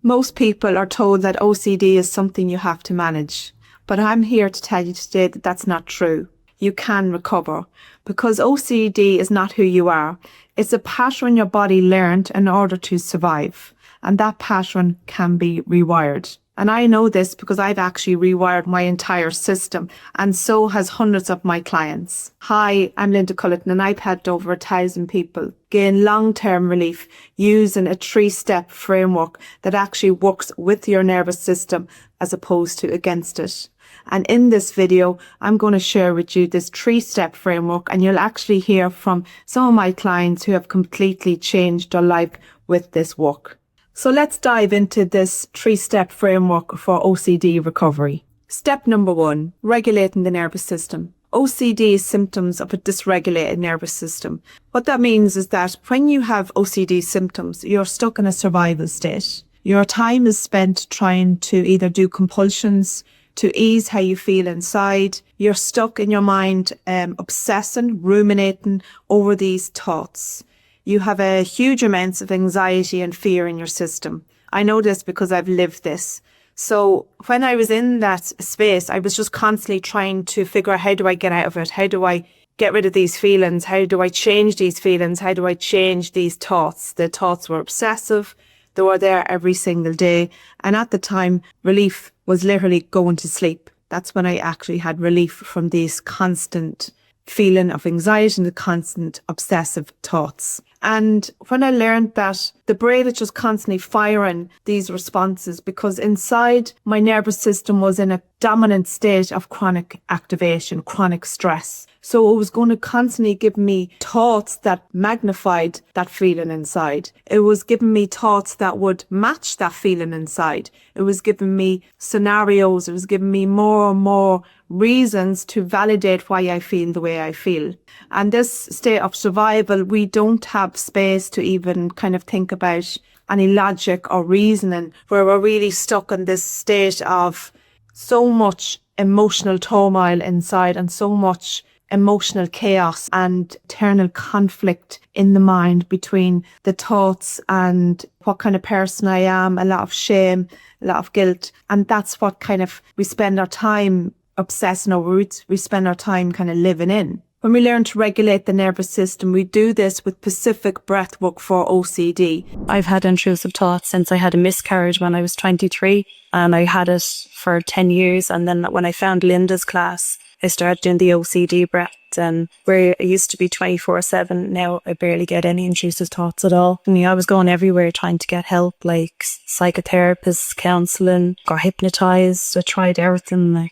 Most people are told that OCD is something you have to manage, but I'm here to tell you today that that's not true. You can recover, because OCD is not who you are. It's a pattern your body learned in order to survive, and that pattern can be rewired. And I know this because I've actually rewired my entire system, and so has hundreds of my clients. Hi, I'm Linda Culleton, and I've helped over 1,000 people gain long-term relief using a 3-step framework that actually works with your nervous system as opposed to against it. And in this video, I'm going to share with you this 3-step framework, and you'll actually hear from some of my clients who have completely changed their life with this work. So let's dive into this 3-step framework for OCD recovery. Step number 1, regulating the nervous system. OCD is symptoms of a dysregulated nervous system. What that means is that when you have OCD symptoms, you're stuck in a survival state. Your time is spent trying to either do compulsions to ease how you feel inside. You're stuck in your mind, obsessing, ruminating over these thoughts. You have a huge amounts of anxiety and fear in your system. I know this because I've lived this. So when I was in that space, I was just constantly trying to figure out, how do I get out of it? How do I get rid of these feelings? How do I change these feelings? How do I change these thoughts? The thoughts were obsessive. They were there every single day. And at the time, relief was literally going to sleep. That's when I actually had relief from these constant feeling of anxiety and the constant obsessive thoughts. And when I learned that the brain is just constantly firing these responses, because inside my nervous system was in a dominant state of chronic activation, chronic stress. So it was going to constantly give me thoughts that magnified that feeling inside. It was giving me thoughts that would match that feeling inside. It was giving me scenarios. It was giving me more and more reasons to validate why I feel the way I feel. And this state of survival, we don't have space to even kind of think about any logic or reasoning, where we're really stuck in this state of so much emotional turmoil inside and so much emotional chaos and internal conflict in the mind between the thoughts and what kind of person I am, a lot of shame, a lot of guilt. And that's what kind of we spend our time obsessing over, we spend our time kind of living in. When we learn to regulate the nervous system, we do this with specific breathwork for OCD. I've had intrusive thoughts since I had a miscarriage when I was 23, and I had it for 10 years. And then when I found Linda's class, I started doing the OCD breath, and where I used to be 24/7, now I barely get any intrusive thoughts at all. And I was going everywhere trying to get help, like psychotherapists, counselling, got hypnotised. I tried everything,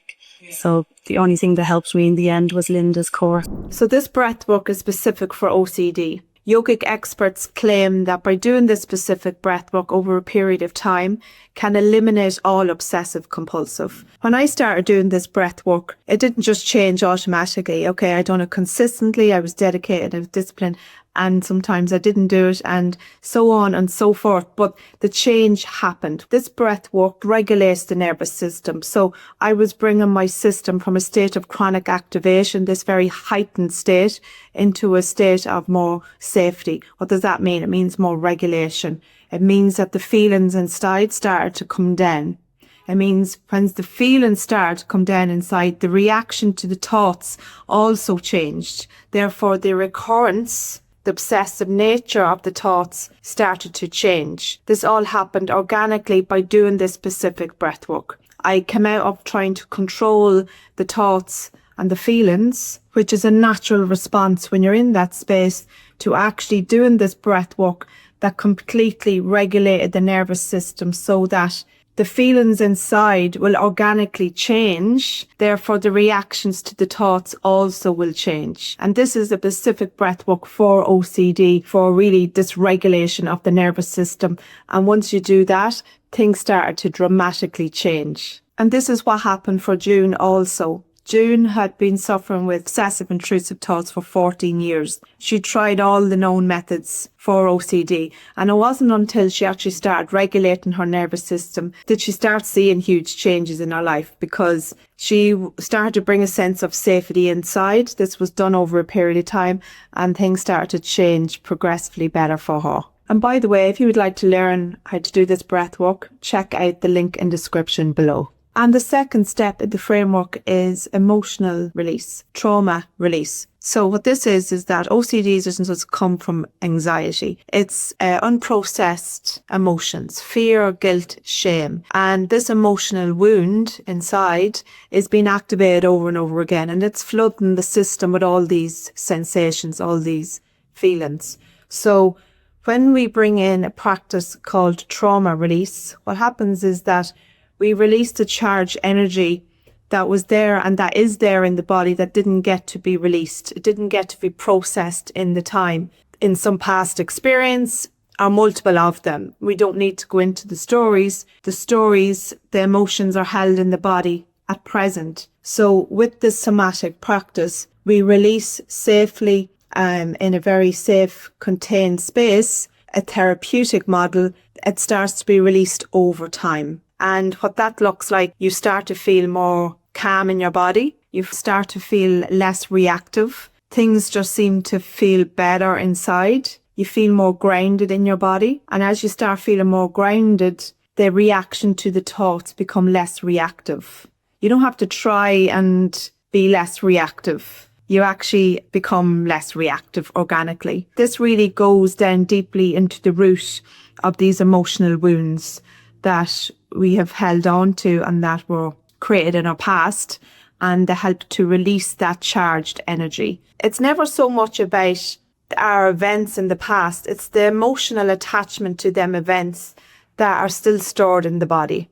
so the only thing that helped me in the end was Linda's course. So this breathwork is specific for OCD. Yogic experts claim that by doing this specific breathwork over a period of time can eliminate all obsessive compulsive. When I started doing this breathwork, it didn't just change automatically. Okay, I done it consistently, I was dedicated, I was disciplined, and sometimes I didn't do it, and so on and so forth. But the change happened. This breathwork regulates the nervous system. So I was bringing my system from a state of chronic activation, this very heightened state, into a state of more safety. What does that mean? It means more regulation. It means that the feelings inside started to come down. It means when the feelings start to come down inside, the reaction to the thoughts also changed. Therefore, the recurrence, the obsessive nature of the thoughts started to change. This all happened organically by doing this specific breathwork. I came out of trying to control the thoughts and the feelings, which is a natural response when you're in that space, to actually doing this breathwork that completely regulated the nervous system so that the feelings inside will organically change. Therefore, the reactions to the thoughts also will change. And this is a specific breathwork for OCD, for really dysregulation of the nervous system. And once you do that, things started to dramatically change. And this is what happened for June also. June had been suffering with obsessive intrusive thoughts for 14 years. She tried all the known methods for OCD, and it wasn't until she actually started regulating her nervous system did she start seeing huge changes in her life, because she started to bring a sense of safety inside. This was done over a period of time, and things started to change progressively better for her. And by the way, if you would like to learn how to do this breath work, check out the link in description below. And the second step in the framework is emotional release, trauma release. So what this is that OCD doesn't just come from anxiety. It's unprocessed emotions, fear, guilt, shame. And this emotional wound inside is being activated over and over again. And it's flooding the system with all these sensations, all these feelings. So when we bring in a practice called trauma release, what happens is that we release the charged energy that was there and that is there in the body that didn't get to be released. It didn't get to be processed in the time, in some past experience or multiple of them. We don't need to go into the stories. The emotions are held in the body at present. So with this somatic practice, we release safely in a very safe, contained space, a therapeutic model. It starts to be released over time. And what that looks like, you start to feel more calm in your body. You start to feel less reactive. Things just seem to feel better inside. You feel more grounded in your body. And as you start feeling more grounded, the reaction to the thoughts become less reactive. You don't have to try and be less reactive. You actually become less reactive organically. This really goes down deeply into the root of these emotional wounds that we have held on to and that were created in our past, and they help to release that charged energy. It's never so much about our events in the past, it's the emotional attachment to them events that are still stored in the body.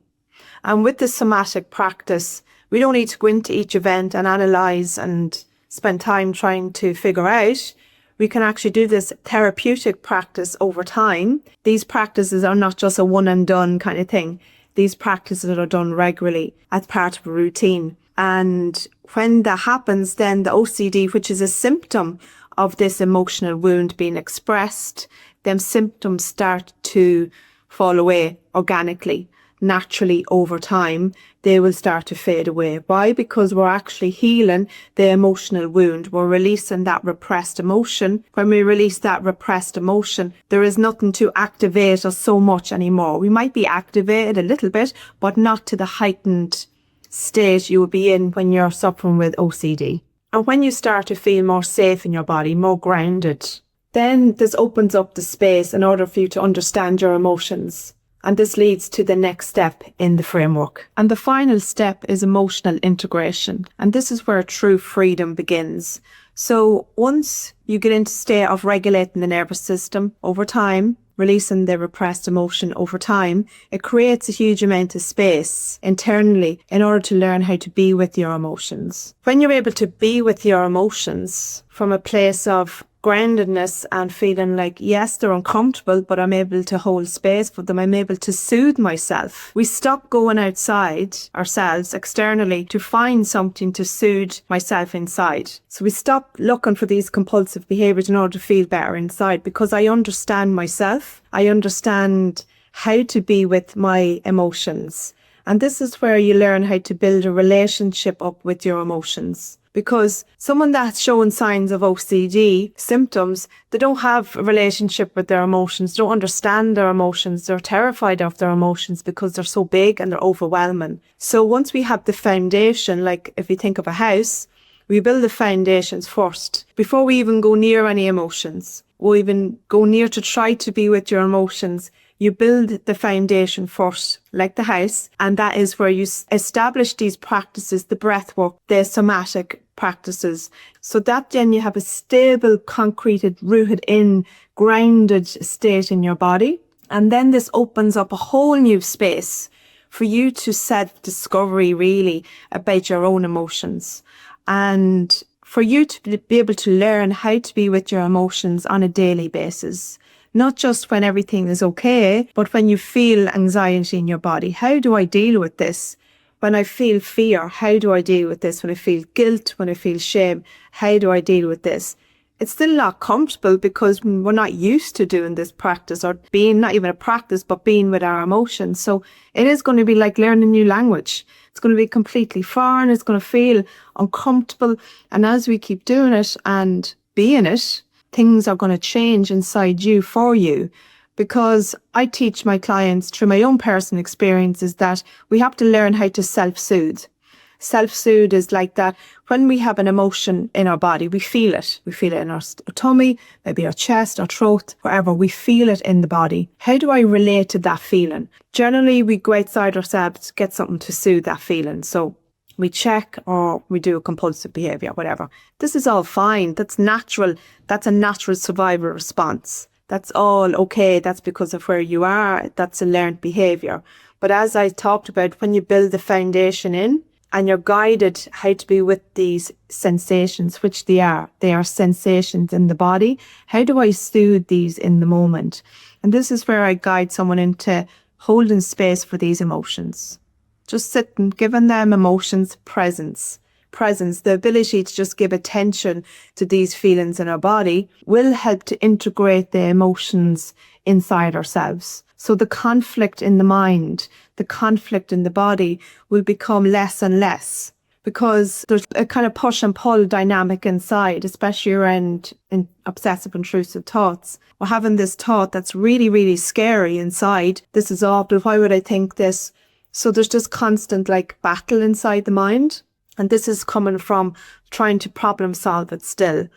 And with the somatic practice, we don't need to go into each event and analyse and spend time trying to figure out. We can actually do this therapeutic practice over time. These practices are not just a one and done kind of thing. These practices are done regularly as part of a routine. And when that happens, then the OCD, which is a symptom of this emotional wound being expressed, them symptoms start to fall away organically, naturally over time. They will start to fade away. Why? Because we're actually healing the emotional wound. We're releasing that repressed emotion. When we release that repressed emotion, there is nothing to activate us so much anymore. We might be activated a little bit, but not to the heightened state you will be in when you're suffering with OCD. And when you start to feel more safe in your body, more grounded, then this opens up the space in order for you to understand your emotions. And this leads to the next step in the framework. And the final step is emotional integration. And this is where true freedom begins. So once you get into a state of regulating the nervous system over time, releasing the repressed emotion over time, it creates a huge amount of space internally in order to learn how to be with your emotions. When you're able to be with your emotions from a place of groundedness and feeling like, yes, they're uncomfortable, but I'm able to hold space for them. I'm able to soothe myself. We stop going outside ourselves externally to find something to soothe myself inside. So we stop looking for these compulsive behaviours in order to feel better inside, because I understand myself. I understand how to be with my emotions. And this is where you learn how to build a relationship up with your emotions. Because someone that's showing signs of OCD symptoms, they don't have a relationship with their emotions, don't understand their emotions, they're terrified of their emotions because they're so big and they're overwhelming. So once we have the foundation, like if you think of a house, we build the foundations first before we even go near any emotions. Or even go near to try to be with your emotions. You build the foundation first, like the house, and that is where you establish these practices, the breathwork, the somatic practices, so that then you have a stable, concreted, rooted in, grounded state in your body. And then this opens up a whole new space for you to self-discovery really about your own emotions, and for you to be able to learn how to be with your emotions on a daily basis. Not just when everything is okay, but when you feel anxiety in your body. How do I deal with this? When I feel fear, how do I deal with this? When I feel guilt, when I feel shame, how do I deal with this? It's still not comfortable because we're not used to doing this practice, or being, not even a practice, but being with our emotions. So it is going to be like learning a new language. It's going to be completely foreign. It's going to feel uncomfortable. And as we keep doing it and being it, things are going to change inside you for you. because I teach my clients through my own personal experiences that we have to learn how to self-soothe. Self-soothe is like that. When we have an emotion in our body, we feel it. We feel it in our tummy, maybe our chest, our throat, wherever. We feel it in the body. How do I relate to that feeling? Generally, we go outside ourselves to get something to soothe that feeling. So we check or we do a compulsive behaviour, whatever. This is all fine. That's natural. That's a natural survival response. That's all okay. That's because of where you are. That's a learned behaviour. But as I talked about, when you build the foundation in, and you're guided how to be with these sensations, which they are sensations in the body. How do I soothe these in the moment? And this is where I guide someone into holding space for these emotions. Just sitting, giving them emotions presence, the ability to just give attention to these feelings in our body will help to integrate the emotions inside ourselves. So the conflict in the mind, the conflict in the body will become less and less because there's a kind of push and pull dynamic inside, especially around obsessive intrusive thoughts. We're having this thought that's really, really scary inside. This is awful. Why would I think this? So there's just constant like battle inside the mind. And this is coming from trying to problem solve it still.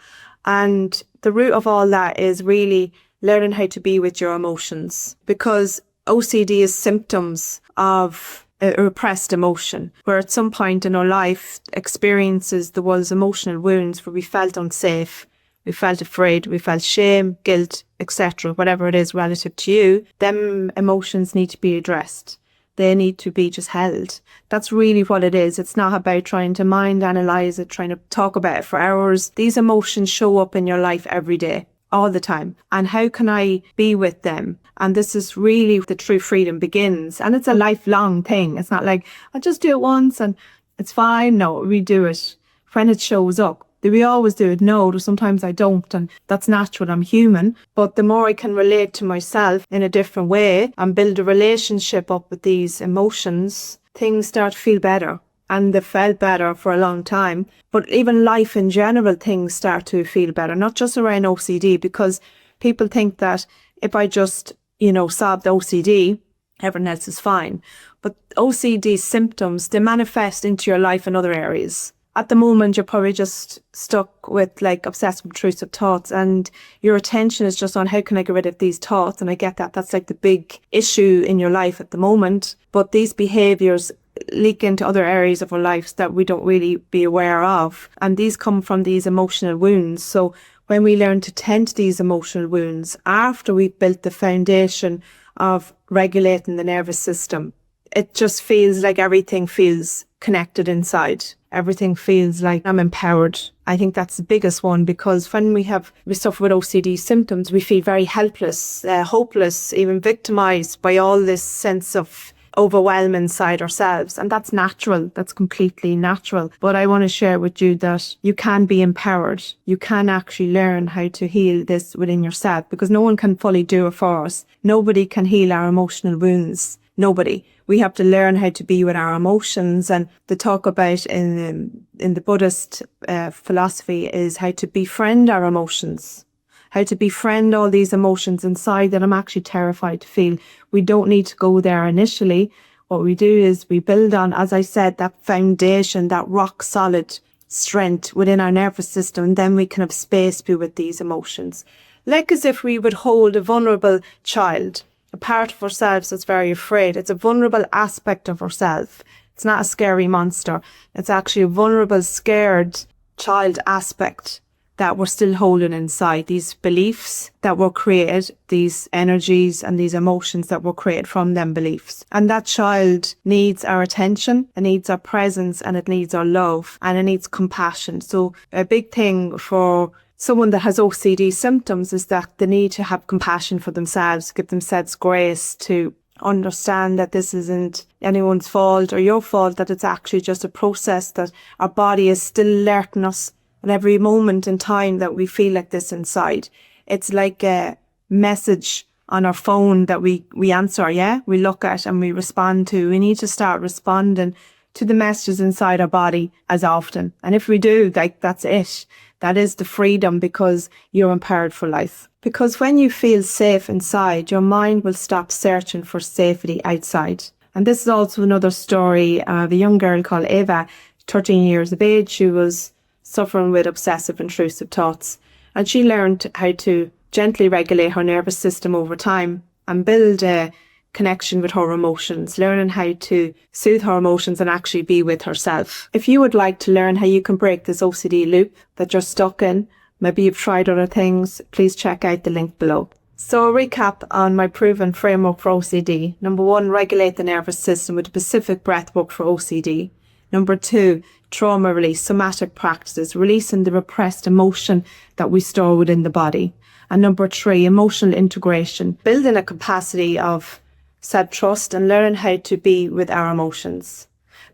And the root of all that is really learning how to be with your emotions, because OCD is symptoms of a repressed emotion, where at some point in our life experiences there was emotional wounds where we felt unsafe, we felt afraid, we felt shame, guilt, etc., whatever it is relative to you. Them emotions need to be addressed. They need to be just held. That's really what it is. It's not about trying to mind analyze it, trying to talk about it for hours. These emotions show up in your life every day, all the time. And how can I be with them? And this is really the true freedom begins. And it's a lifelong thing. It's not like, I'll just do it once and it's fine. No, we do it when it shows up. Do we always do it? No, sometimes I don't. And that's natural. I'm human. But the more I can relate to myself in a different way and build a relationship up with these emotions, things start to feel better. And they felt better for a long time. But even life in general, things start to feel better, not just around OCD, because people think that if I just, solve the OCD, everything else is fine. But OCD symptoms, they manifest into your life in other areas. At the moment, you're probably just stuck with like obsessive intrusive thoughts and your attention is just on how can I get rid of these thoughts? And I get that. That's like the big issue in your life at the moment. But these behaviours leak into other areas of our lives that we don't really be aware of. And these come from these emotional wounds. So when we learn to tend to these emotional wounds after we've built the foundation of regulating the nervous system, it just feels like everything feels connected inside. Everything feels like I'm empowered. I think that's the biggest one, because when we suffer with OCD symptoms, we feel very helpless, hopeless, even victimized by all this sense of overwhelm inside ourselves. And that's natural. That's completely natural. But I want to share with you that you can be empowered. You can actually learn how to heal this within yourself, because no one can fully do it for us. Nobody can heal our emotional wounds. Nobody. We have to learn how to be with our emotions. And the talk about in the Buddhist philosophy is how to befriend our emotions, how to befriend all these emotions inside that I'm actually terrified to feel. We don't need to go there initially. What we do is we build on, as I said, that foundation, that rock solid strength within our nervous system. And then we can have space to be with these emotions. Like as if we would hold a vulnerable child, a part of ourselves that's very afraid. It's a vulnerable aspect of ourselves. It's not a scary monster. It's actually a vulnerable, scared child aspect that we're still holding inside. These beliefs that were created, these energies and these emotions that were created from them beliefs. And that child needs our attention, it needs our presence, and it needs our love, and it needs compassion. So a big thing for someone that has OCD symptoms is that they need to have compassion for themselves, give themselves grace to understand that this isn't anyone's fault or your fault, that it's actually just a process, that our body is still alerting us at every moment in time that we feel like this inside. It's like a message on our phone that we answer, we look at and we respond to. We need to start responding to the messages inside our body as often. And if we do, like, that's it. That is the freedom, because you're empowered for life. Because when you feel safe inside, your mind will stop searching for safety outside. And this is also another story of a young girl called Eva, 13 years of age. She was suffering with obsessive intrusive thoughts. And she learned how to gently regulate her nervous system over time and build a connection with her emotions, learning how to soothe her emotions and actually be with herself. If you would like to learn how you can break this OCD loop that you're stuck in, maybe you've tried other things, please check out the link below. So a recap on my proven framework for OCD. Number 1, regulate the nervous system with specific breathwork for OCD. Number 2, trauma release, somatic practices, releasing the repressed emotion that we store within the body. And number 3, emotional integration, building a capacity of self-trust and learning how to be with our emotions.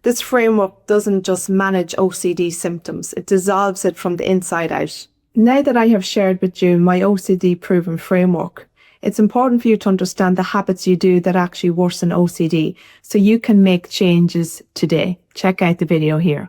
This framework doesn't just manage OCD symptoms, it dissolves it from the inside out. Now that I have shared with you my OCD proven framework, it's important for you to understand the habits you do that actually worsen OCD so you can make changes today. Check out the video here.